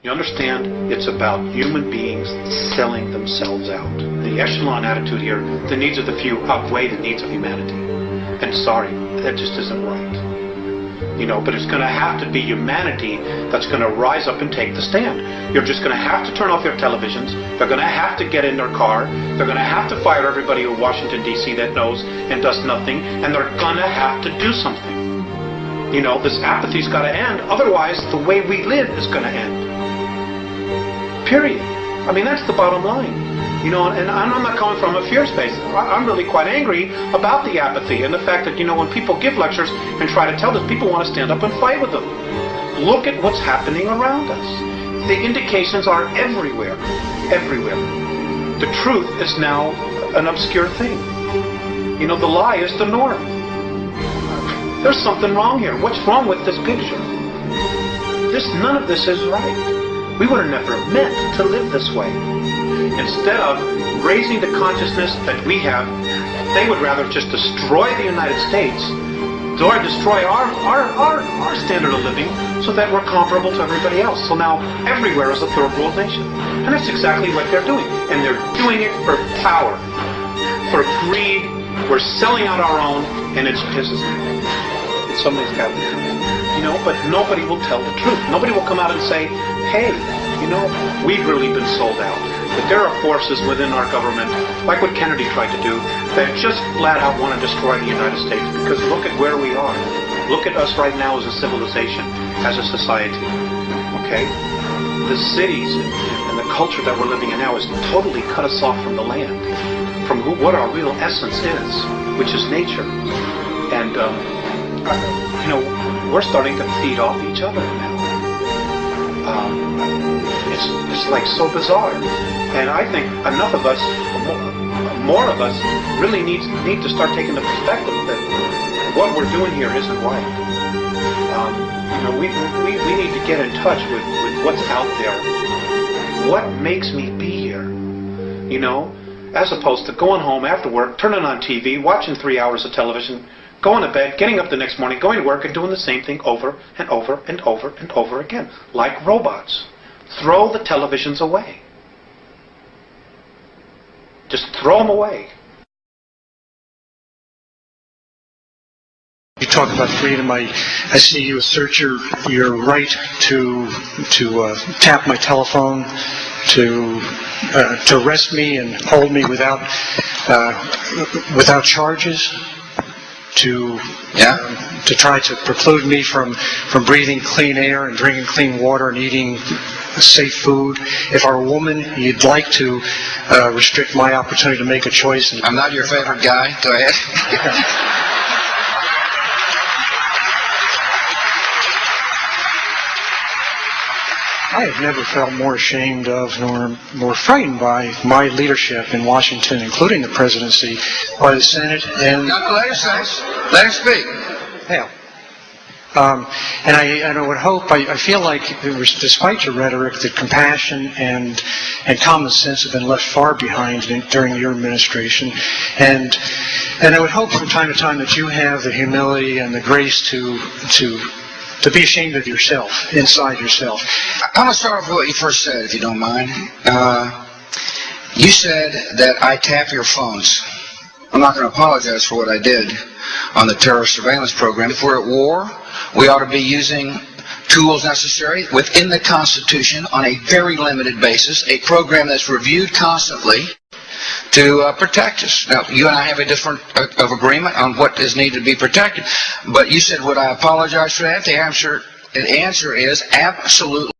You understand? It's about human beings selling themselves out. The echelon attitude here, the needs of the few outweigh the needs of humanity. And sorry, that just isn't right. But it's going to have to be humanity that's going to rise up and take the stand. You're just going to have to turn off your televisions. They're going to have to get in their car. They're going to have to fire everybody in Washington, D.C. that knows and does nothing. And they're going to have to do something. This apathy's got to end. Otherwise, the way we live is going to end. Period. I mean, that's the bottom line. And I'm not coming from a fear space. I'm really quite angry about the apathy and the fact that, when people give lectures and try to tell this, people want to stand up and fight with them. Look at what's happening around us. The indications are everywhere. Everywhere. The truth is now an obscure thing. The lie is the norm. There's something wrong here. What's wrong with this picture? None of this is right. We would have never meant to live this way. Instead of raising the consciousness that we have, they would rather just destroy the United States, or destroy our standard of living so that we're comparable to everybody else. So now everywhere is a third world nation. And that's exactly what they're doing. And they're doing it for power, for greed. We're selling out our own, and it pisses me off. Somebody's got to do it. But nobody will tell the truth. Nobody will come out and say, hey, we've really been sold out. But there are forces within our government, like what Kennedy tried to do, that just flat out want to destroy the United States. Because look at where we are. Look at us right now as a civilization, as a society. Okay? The cities and the culture that we're living in now has totally cut us off from the land, from what our real essence is, which is nature. And, we're starting to feed off each other now. It's like so bizarre. And I think enough of us, more of us, really need to start taking the perspective that what we're doing here isn't right. We need to get in touch with what's out there. What makes me be here? As opposed to going home after work, turning on TV, watching 3 hours of television, going to bed, getting up the next morning, going to work, and doing the same thing over and over and over and over again, like robots. Throw the televisions away. Just throw them away. You talk about freedom. I see you assert your right to tap my telephone, to arrest me and hold me without charges, to try to preclude me from breathing clean air and drinking clean water and eating safe food. If I'm a woman, you'd like to restrict my opportunity to make a choice. I'm not your favorite guy. Go ahead. I have never felt more ashamed of nor frightened by my leadership in Washington, including the presidency, by the Senate and... No, let her speak. Yeah. And I would hope, I feel like, despite your rhetoric, that compassion and common sense have been left far behind during your administration. And I would hope from time to time that you have the humility and the grace to be ashamed of yourself, inside yourself. I'm going to start off with what you first said, if you don't mind. You said that I tap your phones. I'm not going to apologize for what I did on the terrorist surveillance program. If we're at war, we ought to be using tools necessary within the Constitution on a very limited basis, a program that's reviewed constantly to protect us. Now, you and I have a different of agreement on what is needed to be protected. But you said, would I apologize for that? The answer is absolutely.